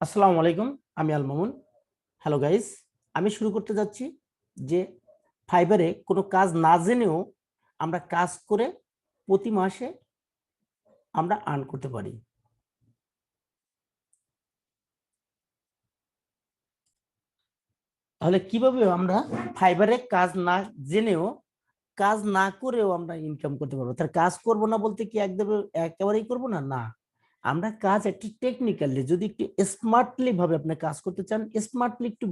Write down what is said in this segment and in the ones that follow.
আসসালামু আলাইকুম, আমি আল মামুন। হ্যালো গাইস, আমি শুরু করতে যাচ্ছি যে ফাইবারে কোনো কাজ না জেনেও আমরা কাজ করে প্রতি মাসে আমরা আর্ন করতে পারি। তাহলে কিভাবে আমরা ফাইবারে কাজ না জেনেও কাজ না করেও আমরা ইনকাম করতে পারবো? তার কাজ করব না বলতে কি একদম একেবারেই করব না, না। আমরা কাজ একটু টেকনিক্যালি যদি একটু স্মার্টলি ভাবে আপনি কাজ করতে চান, স্মার্টলি একটু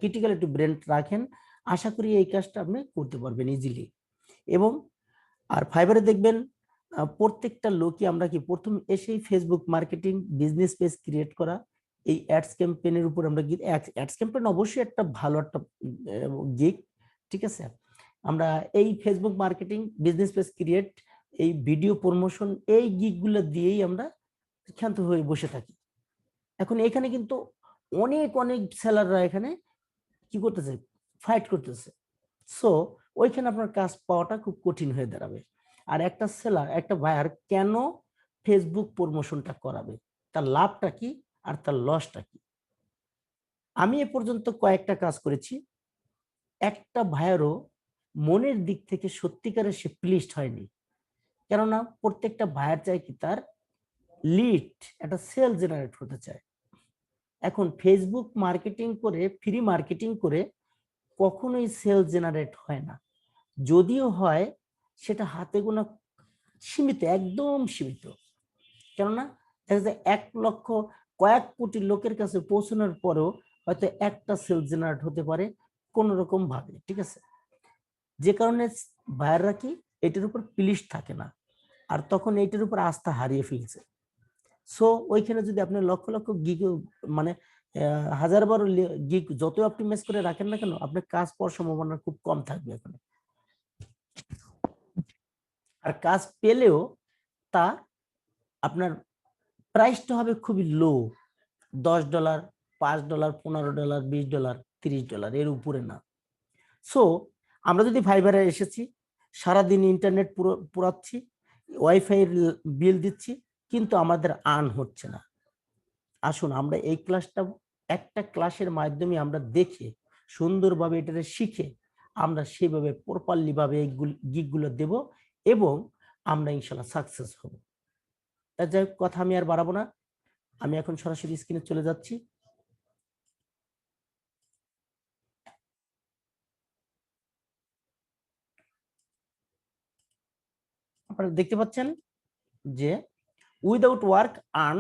ক্রিটিক্যাল একটু ব্রেন রাখেন, আশা করি এই কাজটা আপনি করতে পারবেন ইজিলি। এবং আর ফাইবারে দেখবেন প্রত্যেকটা লোকই আমরা কি প্রথম এসেই Facebook marketing business page create করা, এই অ্যাডস ক্যাম্পেইনের উপর আমরা অ্যাডস ক্যাম্পেইন অবশ্যই একটা ভালো একটা গিগ, ঠিক আছে। আমরা এই Facebook marketing business page create, এই ভিডিও প্রমোশন, এই গিগগুলো দিয়েই আমরা ক্ষান্ত হয়ে বসে থাকি। এখন এখানে কিন্তু অনেক অনেক সেলাররা এখানে কি করতেছে, ফাইট করতেছে। সো ওইখানে আপনার কাজ পাওয়াটা খুব কঠিন হয়ে দাঁড়াবে। আর একটা সেলার, একটা বায়ার কেন ফেসবুক প্রমোশনটা করাবে, তার লাভটা কি আর তার লসটা কি? আমি এ পর্যন্ত কয়েকটা কাজ করেছি, একটা ভাইয়ারও মনের দিক থেকে সত্যিকারের সে প্লিজড হয়নি। কেননা প্রত্যেকটা ভাইয়ার চাই কি তার লিড, একটা সেল জেনারেট হতে চায়। এখন ফেসবুক মার্কেটিং করে, ফ্রি মার্কেটিং করে কখনোই সেল জেনারেট হয় না। যদিও হয় সেটা হাতে গোনা, সীমিত, একদম সীমিত। কেননা দেখা যায় 1 লক্ষ, কয়েক কোটি লোকের কাছে পৌঁছানোর পরেও হয়তো একটা সেল জেনারেট হতে পারে কোন রকম ভাবে, ঠিক আছে। যে কারণে বায়াররা কি এটার উপর প্লিজ থাকে না, আর তখন এইটার উপর আস্থা হারিয়ে ফেলছে। সো ওইখানে যদি আপনি লক্ষ লক্ষ গিগ, মানে হাজার বারো গিগ যত অপটিমাইজ করে রাখেন না কেন, আপনার কাজ পাওয়ার সম্ভাবনা খুব কম থাকবে এখন। আর কাজ পেলেও তা আপনার প্রাইসটা হবে খুবই লো, $10, $5, $15, $20, $30, এর উপরে না। সো আমরা যদি ফাইবারে এসেছি, সারাদিন ইন্টারনেট পুরাচ্ছি, ওয়াইফাই বিল দিচ্ছি, কিন্তু আমাদের আর্ন হচ্ছে না। আসুন আমরা এই ক্লাসটা, একটা ক্লাসের মাধ্যমে আমরা দেখে সুন্দরভাবে এটা শিখে আমরা সেভাবে প্রপারলি ভাবে এই গিগগুলো দেব এবং আমরা ইনশাল্লাহ সাকসেস হব। তার যাই কথা আমি আর বাড়াবো না, আমি এখন সরাসরি স্ক্রিনে চলে যাচ্ছি। আপনারা দেখতে পাচ্ছেন যে without work earn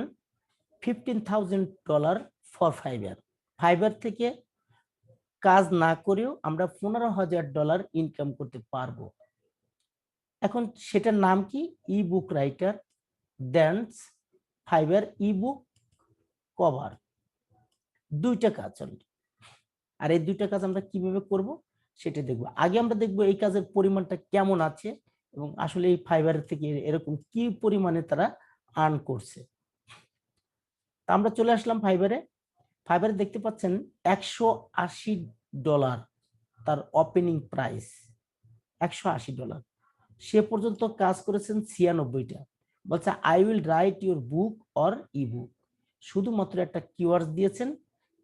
$15,000 for fibre. Fibre থেকে কাজ না করেও আমরা $15,000 ইনকাম করতে পারবো। এখন সেটার নাম কি? Ebook writer, dance, fibre ebook cover, দুইটা কাজ। আর এই দুইটা কাজ আমরা কিভাবে করব সেটা দেখবো। আগে আমরা দেখবো এই কাজের পরিমাণটা কেমন আছে এবং আসলে এই ফাইবার থেকে এরকম কি পরিমাণে তারা আর্ন করছে। আমরা চলে আসলাম ফাইবারে। ফাইবারে দেখতে পাচ্ছেন $180 তার ওপেনিং প্রাইস, $180। সে পর্যন্ত কাজ করেছেন 96টা। বলছে I will write your book or ebook. শুধুমাত্র একটা কিওয়ার্ড দিয়েছেন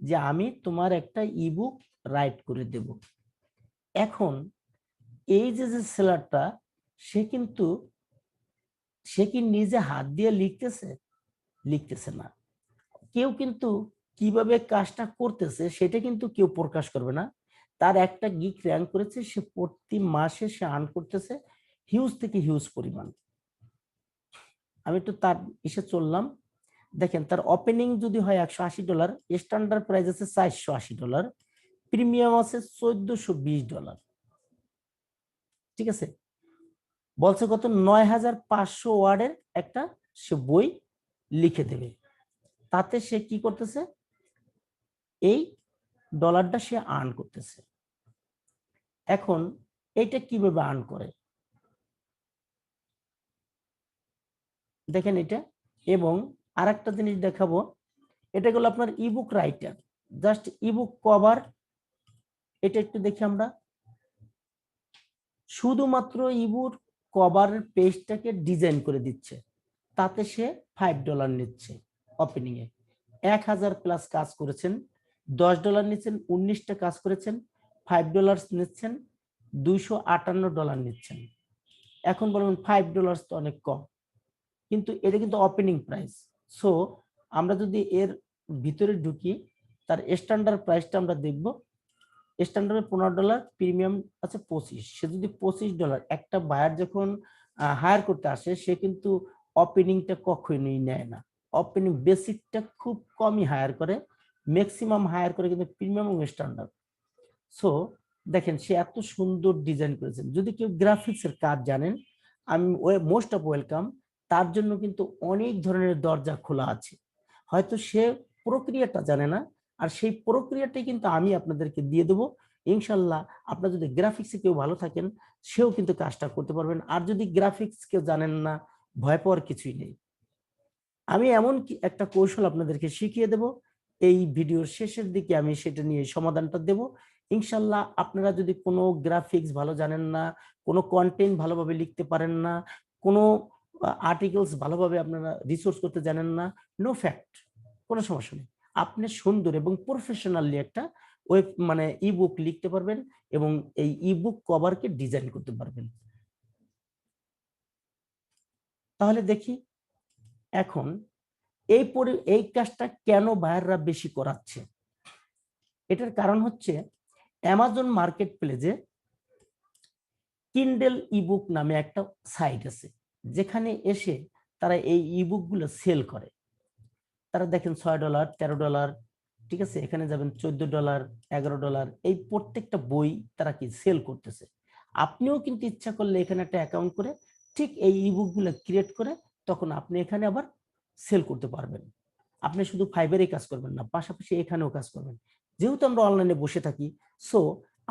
যে আমি তোমার একটা ইবুক রাইট করে দেব। এখন এই যে সেলারটা, সে কিন্তু সে কি নিজে হাত দিয়ে লিখতেছে? লিখতেছে না। কেউ কিন্তু কিভাবে কাজটা করতেছে সেটা কিন্তু কেউ প্রকাশ করবে না। তার একটা গিগ র্যাঙ্ক করেছে, সে প্রতি মাসে সে আর্ন করতেছে হিউজ থেকে হিউজ পরিমাণ। আমি একটু তার এসে চললাম। দেখেন তার ওপেনিং যদি হয় $180, স্ট্যান্ডার্ড প্রাইস আছে $480, প্রিমিয়াম আছে $1420, ঠিক আছে। বলছে কত? 9,500 ওয়ার্ডের একটা সে বই লিখে দেবে। তাতে সে কি করতেছে? এই ডলারটা সে আর্ন করতেছে। এখন এইটা কিভাবে আর্ন করে দেখেন এটা। এবং আরেকটা জিনিস দেখাবো, এটা হলো আপনার ebook writer, just ebook cover. এটা একটু দেখি আমরা। শুধুমাত্র ইবুক কভারের পেজটাকে ডিজাইন করে দিচ্ছে, তাতে সে $5 নিচ্ছে ওপেনিং এ। 1000 প্লাস কাজ করেছেন, $10 নিচ্ছেন, 19টা কাজ করেছেন, $5 নিচ্ছেন, $258 নিচ্ছেন। এখন বলুন $5 তো অনেক কম, কিন্তু এটা কিন্তু ওপেনিং প্রাইস। সো আমরা যদি এর ভিতরে ঢুকি, তার স্ট্যান্ডার্ড প্রাইসটা আমরা দেখব। স্ট্যান্ডার্ড $15, প্রিমিয়াম আছে 25। সে যদি $25, একটা বায়ার যখন হায়ার করতে আসে, সে কিন্তু ওপেনিংটা কখনোই নেয় না। ওপেনিং বেসিকটা খুব কমই হায়ার করে, ম্যাক্সিমাম হায়ার করে কিন্তু প্রিমিয়াম এবং স্ট্যান্ডার্ড। সো দেখেন সে এত সুন্দর ডিজাইন করেছেন। যদি কেউ গ্রাফিক্সের কাজ জানেন, আমি মোস্ট অফ ওয়েলকাম। তার জন্য কিন্তু অনেক ধরনের দরজা খোলা আছে। হয়তো সে প্রক্রিয়াটা জানে না, আর সেই প্রক্রিয়াটাই কিন্তু আমি আপনাদেরকে দিয়ে দেবো। ইনশাল্লাহ আপনার যদি গ্রাফিক্সে কেউ ভালো থাকেন, সেও কিন্তু কাজটা করতে পারবেন। আর যদি গ্রাফিক্স কেউ জানেন না, ভয় পাওয়ার কিছুই নেই। আমি এমন একটা কৌশল আপনাদেরকে শিখিয়ে দেব, এই ভিডিওর শেষের দিকে আমি সেটা নিয়ে সমাধানটা দেব। ইনশাল্লাহ আপনারা যদি কোনো গ্রাফিক্স ভালো জানেন না, কোনো কন্টেন্ট ভালোভাবে লিখতে পারেন না, কোনো আর্টিকেলস ভালোভাবে আপনারা রিসোর্স করতে জানেন না, নো ফ্যাক্ট, কোনো সমস্যা নেই। আপনি সুন্দর এবং প্রফেশনালি একটা ইবুক লিখতে পারবেন এবং এই ইবুক কভারকে ডিজাইন করতে পারবেন। তাহলে দেখি এখন এই কাজটা কেন বায়াররা বেশি করাচ্ছে। এটার কারণ হচ্ছে অ্যামাজন মার্কেট প্লেসে কিন্ডেল ইবুক নামে একটা সাইট আছে, যেখানে এসে তারা এই ইবুক গুলো সেল করে। তারা দেখেন $6, $13, ঠিক আছে, এখানে যাবেন $14, $11, এই প্রত্যেকটা বই তারা কি সেল করতেছে। আপনিও কিন্তু ইচ্ছা করলে এখানে একটা অ্যাকাউন্ট করে ঠিক এই ইবুক গুলো ক্রিয়েট করে তখন আপনি এখানে আবার সেল করতে পারবেন। আপনি শুধু ফাইবারেই কাজ করবেন না, পাশাপাশি এখানেও কাজ করবেন। যেহেতু আমরা অনলাইনে বসে থাকি, সো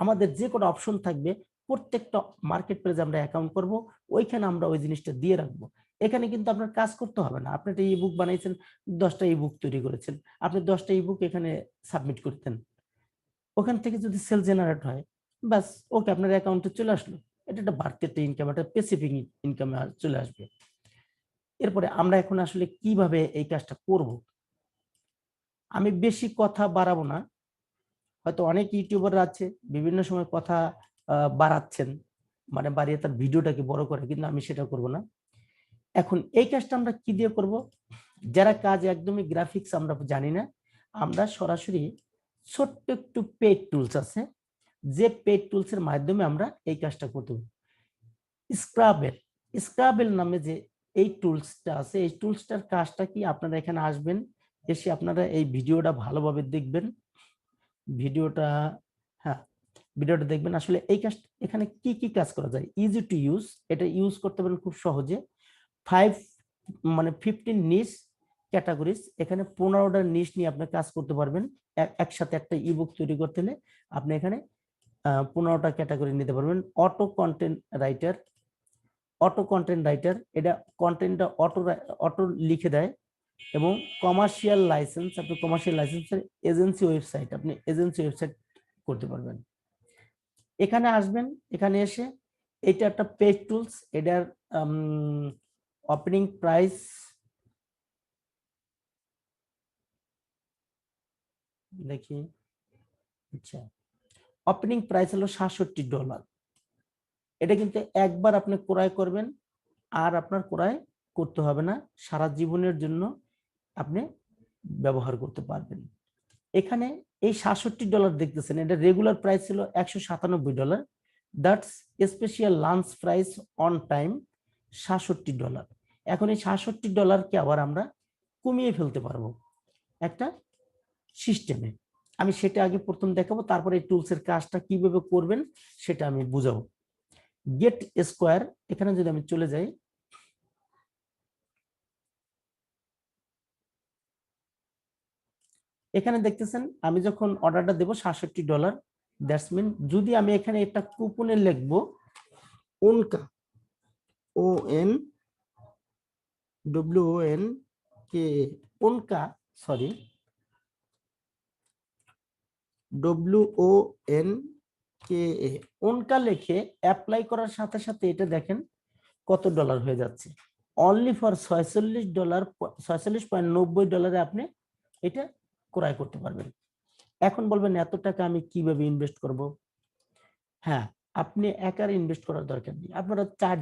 আমাদের যে কোনো অপশন থাকবে, প্রত্যেকটা মার্কেট প্লেসে আমরা অ্যাকাউন্ট করব, ওইখানে আমরা ওই জিনিসটা দিয়ে রাখবো। এখানে কিন্তু আপনার কাজ করতে হবে না। আপনি একটা ইবুক বানাইছেন, 10টা ইবুক তৈরি করেছেন, আপনি 10টা ইবুক এখানে সাবমিট করতেন। ওখান থেকে যদি সেল জেনারেট হয়, বাস ওকে, আপনার অ্যাকাউন্টে চলে আসলো। এটা একটা বাড়তি একটা ইনকাম, একটা স্পেসিফিক ইনকামে চলে আসবে। এরপরে আমরা এখন আসলে কিভাবে এই কাজটা করব, আমি বেশি কথা বাড়াবো না। হয়তো অনেক ইউটিউবার আছে বিভিন্ন সময় কথা বাড়াচ্ছেন, বাড়িয়ে তার ভিডিওটাকে বড় করে, কিন্তু আমি সেটা করব না। এখন এই কাজটা আমরা কি দিয়ে করব? যারা কাজ একদমই গ্রাফিক্স আমরা জানি না, আমরা সরাসরি ছোট্ট একটু পেড টুলস আছে, যে পেড টুলস এর মাধ্যমে আমরা এই কাজটা করতে পারব। স্ক্রাবেল নামে যে এই টুলসটা আছে, এই টুলসটার কাজটা কি, আপনারা এখানে আসবেন, এসে আপনারা এই ভিডিওটা ভালোভাবে দেখবেন। ভিডিওটা, হ্যাঁ, ভিডিওটা দেখবেন। আসলে এই কাজ, এখানে কি কি কাজ করা যায়, ইজি টু ইউজ, এটা ইউজ করতে পারেন খুব সহজে। 15 নিশ ক্যাটাগরিজ, এখানে 15টা নিশ নিয়ে আপনি কাজ করতে পারবেন। একসাথে একটা ইবুক তৈরি করতে হলে আপনি এখানে 15টা ক্যাটাগরি নিতে পারবেন। অটো কন্টেন্ট রাইটার, এটা কন্টেন্টটা অটো লিখে দেয়। এবং কমার্শিয়াল লাইসেন্স, আপনি কমার্শিয়াল লাইসেন্সের এজেন্সি ওয়েবসাইট, আপনি এজেন্সি ওয়েবসাইট করতে পারবেন। এখানে আসবেন, এখানে এসে এটা একটা পেজ টুলস, এটার ওপেনিং প্রাইস দেখি, আচ্ছা, ওপেনিং প্রাইস হলো $67। এটা কিন্তু একবার আপনি ক্রয় করবেন, আর আপনার ক্রয় করতে হবে না, সারা জীবনের জন্য আপনি ব্যবহার করতে পারবেন। এখানে এই $67 দেখতেছেন, এটা রেগুলার প্রাইস ছিল $197, that's special lunch price on time $67। এখন এই $67কে আবার আমরা কমিয়ে ফেলতে পারবো একটা সিস্টেমে। আমি সেটা আগে প্রথম দেখাবো, তারপরে এই টুলস এর কাজটা কিভাবে করবেন সেটা আমি বুঝাবো। গেট স্কোয়ার, এখানে যদি আমি চলে যাই, এখানে দেখতেছেন আমি যখন অর্ডারটা দেবো $67, দ্যাটস মিন যদি আমি এখানে একটা কুপনে লিখবো ওনকা, ONWONK, ওনকা, সরি, WONKA, ওনকা লিখে অ্যাপ্লাই করার সাথে সাথে এটা দেখেন কত ডলার হয়ে যাচ্ছে। অনলি ফর $46, $46.90 আপনি এটা ক্রয় করতে পারবেন। এখন বলবেন এত টাকা আমি কিভাবে ইনভেস্ট করব? হ্যাঁ, আপনি একার ইনভেস্ট করার দরকার নেই। আপনারা 4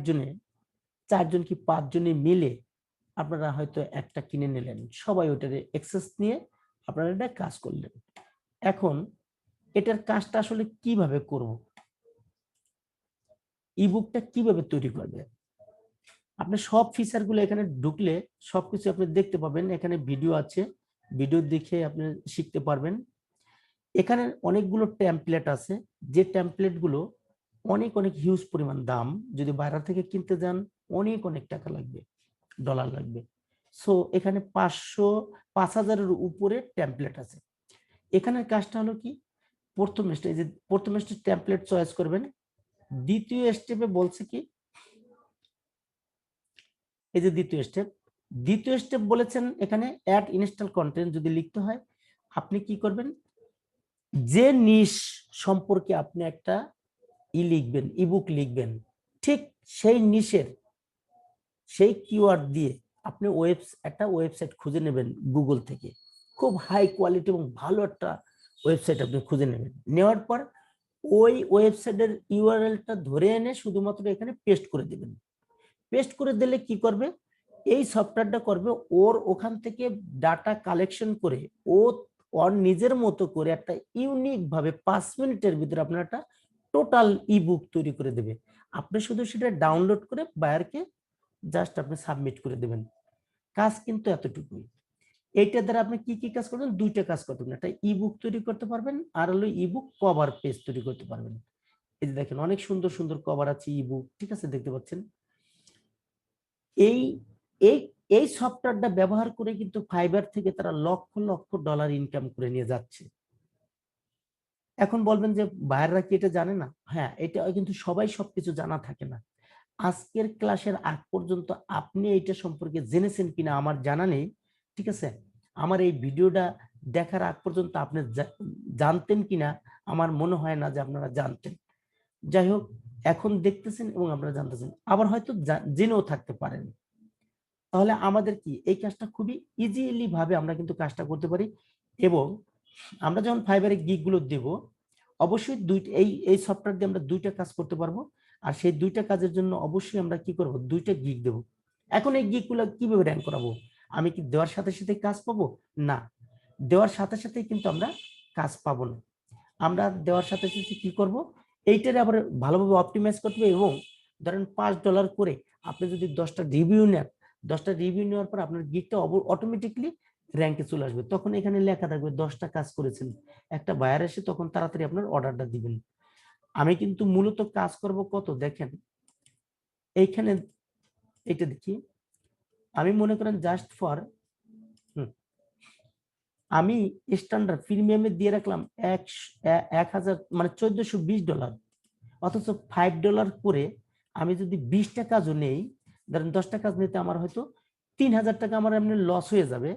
জন কি 5 জনে মিলে আপনারা হয়তো একটা কিনে নিলেন। সবাই ওটার অ্যাক্সেস নিয়ে আপনারা এটা কাজ করলেন। এখন এটার কাজটা আসলে কিভাবে করব? ইবুকটা কিভাবে তৈরি করবে? আপনি সব ফিচার গুলো এখানে ঢুকলে সবকিছু আপনি দেখতে পাবেন। এখানে ভিডিও আছে, ভিডিও দেখে আপনি শিখতে পারবেন। এখানে অনেকগুলো টেমপ্লেট আছে, যে টেমপ্লেট গুলো অনেক অনেক হিউজ পরিমাণ দাম। যদি বাইরে থেকে কিনতে যান অনেক অনেক টাকা লাগবে, ডলার লাগবে। সো এখানে 5,000-এর উপরে টেমপ্লেট আছে। এখানের কাজটা হলো কি, প্রথম স্টেপ টেমপ্লেট চয়েস করবেন। দ্বিতীয় স্টেপে বলছে কি, এই যে দ্বিতীয় স্টেপ বলেছেন এখানে অ্যাড ইনস্টল কন্টেন্ট যদি লিখতে হয়, আপনি কি করবেন, যে নিশ সম্পর্কে আপনি একটা লিখবেন, ইবুক লিখবেন, ঠিক সেই নিশের সেই কিওয়ার্ড দিয়ে আপনি একটা ওয়েবসাইট খুঁজে নেবেন গুগল থেকে। খুব হাই কোয়ালিটি এবং ভালো একটা ওয়েবসাইট আপনি খুঁজে নেবেন। নেওয়ার পর ওই ওয়েবসাইটের ইউআরএলটা ধরে এনে শুধুমাত্র এখানে পেস্ট করে দিবেন। পেস্ট করে দিলে কি করবে, এই সফটওয়্যারটা করবে ওর ওখান থেকে ডাটা কালেকশন করে ও ওর নিজের মতো করে একটা ইউনিক ভাবে 5 মিনিটের ভিতরে আপনার একটা টোটাল ইবুক তৈরি করে দেবে। আপনি শুধু সেটা ডাউনলোড করে বায়ারকে জাস্ট আপনি সাবমিট করে দেবেন। কাজ কিন্তু এতটুকুই। এইটা দ্বারা আপনি কি কি কাজ করবেন? দুইটা কাজ করবেন, একটা ইবুক তৈরি করতে পারবেন আর হলো ইবুক কভার পেজ তৈরি করতে পারবেন। এই যে দেখেন অনেক সুন্দর সুন্দর কভার আছে ইবুক, ঠিক আছে, দেখতে পাচ্ছেন। এই এই এই সফটওয়্যারটা ব্যবহার করে কিন্তু ফাইবার থেকে তারা লক্ষ লক্ষ ডলার ইনকাম করে নিয়ে যাচ্ছে। এখন বলবেন যে বাইরেরা কি এটা জানে না? হ্যাঁ, এটা কিন্তু সবাই সবকিছু জানা থাকে না। আজকের ক্লাসের আগ পর্যন্ত আপনি এটা সম্পর্কে জেনেছেন কিনা আমার জানা নেই, ঠিক আছে। আমার এই ভিডিওটা দেখার আগ পর্যন্ত আপনি জানতেন কিনা আমার মনে হয় না যে আপনারা জানতেন। যাই হোক, এখন দেখতেছেন এবং আপনারা জানতেছেন, আবার হয়তো জেনেও থাকতে পারেন। তাহলে আমাদের কি এই কাজটা খুবই ইজিলি ভাবে আমরা কিন্তু কাজটা করতে পারি। এবং আমরা যখন ফাইবারে গিগ গুলো দেব, অবশ্যই এই সফটওয়্যার দিয়ে আমরা দুইটা কাজ করতে পারবো। আর সেই দুইটা কাজের জন্য অবশ্যই আমরা কি করব, দুইটা গিগ দেব। এখন এই গিগ গুলো কিভাবে র্যাঙ্ক করাবো? আমি কি দেওয়ার সাথে সাথে কাজ পাবো? না, দেওয়ার সাথে সাথে কিন্তু আমরা কাজ পাবো না। আমরা দেওয়ার সাথে সাথে কি করব, এইটারে আবার ভালোভাবে অপটিমাইজ করতে হবে। এবং ধরেন $5 করে আপনি যদি 10টা রিভিউ নেন, 10টা রিভিউ নেওয়ার পর আপনার গিগটা অটোমেটিকলি র্যাঙ্কে চলে আসবে। তখন এখানে লেখা থাকবে 10টা কাজ করেছেন, একটা বায়ার এসে তখন তাড়াতাড়ি আপনার অর্ডারটা দিবেন। আমি কিন্তু মূলত কাজ করব কত দেখেন এইখানে, এটা দেখি, আমি মনে করেন জাস্ট ফর আমি স্ট্যান্ডার্ড প্রিমিয়ামে দিয়ে রাখলাম 1000 মানে $1420। অথচ $5 করে আমি যদি 20টা কাজও নেই, ধরেন 10টা কাজ নিতে আমার হয়তো 3000 টাকা আমার এমনি লস হয়ে যাবে,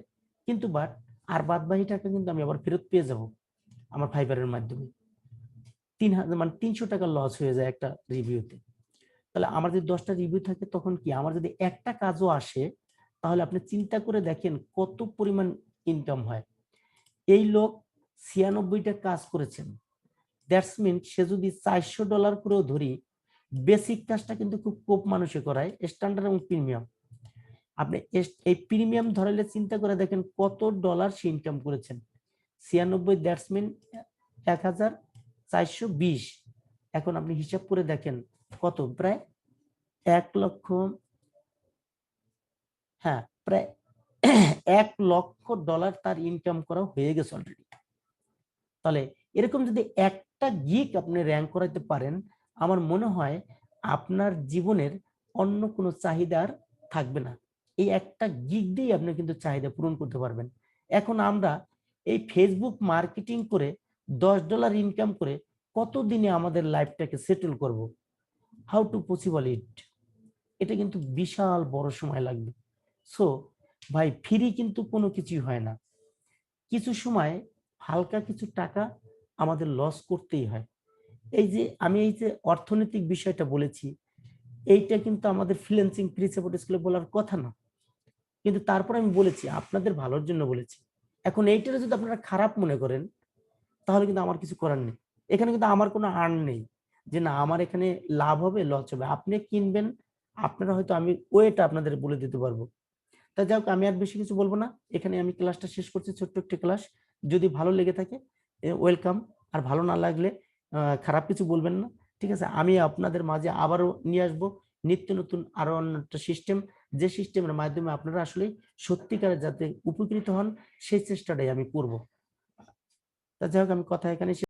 কিন্তু বাট আর বাদ বাকি টাকা কিন্তু আমি আবার ফেরত পেয়ে যাব আমার ফাইবারের মাধ্যমে। 3000 মানে 300 টাকা লস হয়ে যায় একটা রিভিউতে। তাহলে আমার যদি 10টা রিভিউ থাকে তখন কি আমার যদি একটা কাজও আসে, তাহলে আপনি চিন্তা করে দেখেন কত পরিমাণ ইনকাম হয়। এই লোক 96টা কাজ করেছেন, দ্যাটস মিন সে যদি $400 করেও ধরি, বেসিক কাজটা কিন্তু খুব কম মানুষে করায়, স্ট্যান্ডার্ড এবং প্রিমিয়াম। আপনি এই প্রিমিয়াম ধরালে চিন্তা করে দেখেন কত ডলার সে ইনকাম করেছেন। 96 দ্যাটস মিন 1420। এখন আপনি হিসাব করে দেখেন কত, প্রায় 1 লক্ষ, হ্যাঁ প্রায় $1 লক্ষ তার ইনকাম করা হয়ে গেছে অলরেডি। তাহলে এরকম যদি একটা গিগ আপনি র্যাঙ্ক করাতে পারেন, আমার মনে হয় আপনার জীবনের অন্য কোনো চাহিদা আর থাকবে না। এই একটা গিগ দিয়ে আপনি কিন্তু চাহিদা পূরণ করতে পারবেন। এখন আমরা এই ফেসবুক মার্কেটিং করে $10 ইনকাম করে কতদিনে আমাদের লাইফটাকে সেটেল করব? How to possible it? এটা কিন্তু বিশাল বড় সময় লাগবে। সো ভাই, ফ্রি কিন্তু কোনো কিছুই হয় না। কিছু সময় হালকা কিছু টাকা আমাদের লস করতেই হয়। এই যে অর্থনৈতিক বিষয়টা বলেছি, এইটা কিন্তু আমাদের ফ্রিল্যান্সিং প্রিন্সিপাল স্কুলে বলার কথা না, কিন্তু তারপর আমি বলেছি আপনাদের ভালোর জন্য বলেছি। এখন এইটা যদি আপনারা খারাপ মনে করেন তাহলে কিন্তু আমার কিছু করার নেই। এখানে কিন্তু আমার কোনো আর্ন নেই যে না আমার এখানে লাভ হবে লস হবে। আপনি কিনবেন, আপনারা হয়তো আমি ওয়েটা আপনাদের বলে দিতে পারবো। তা যাই হোক, আমি আর বেশি কিছু বলবো না। এখানে আমি ক্লাসটা শেষ করছি, ছোট্ট একটি ক্লাস। যদি ভালো লেগে থাকে ওয়েলকাম, আর ভালো না লাগলে খারাপ কিছু বলবেন না। ঠিক আছে, আমি আপনাদের মাঝে আবারও নিয়ে আসবো নিত্য নতুন আরো অন্য একটা সিস্টেম, যে সিস্টেমের মাধ্যমে আপনারা আসলে সত্যিকারের যাতে উপকৃত হন সেই চেষ্টাটাই আমি করব। তা যাই হোক, আমি কথা এখানে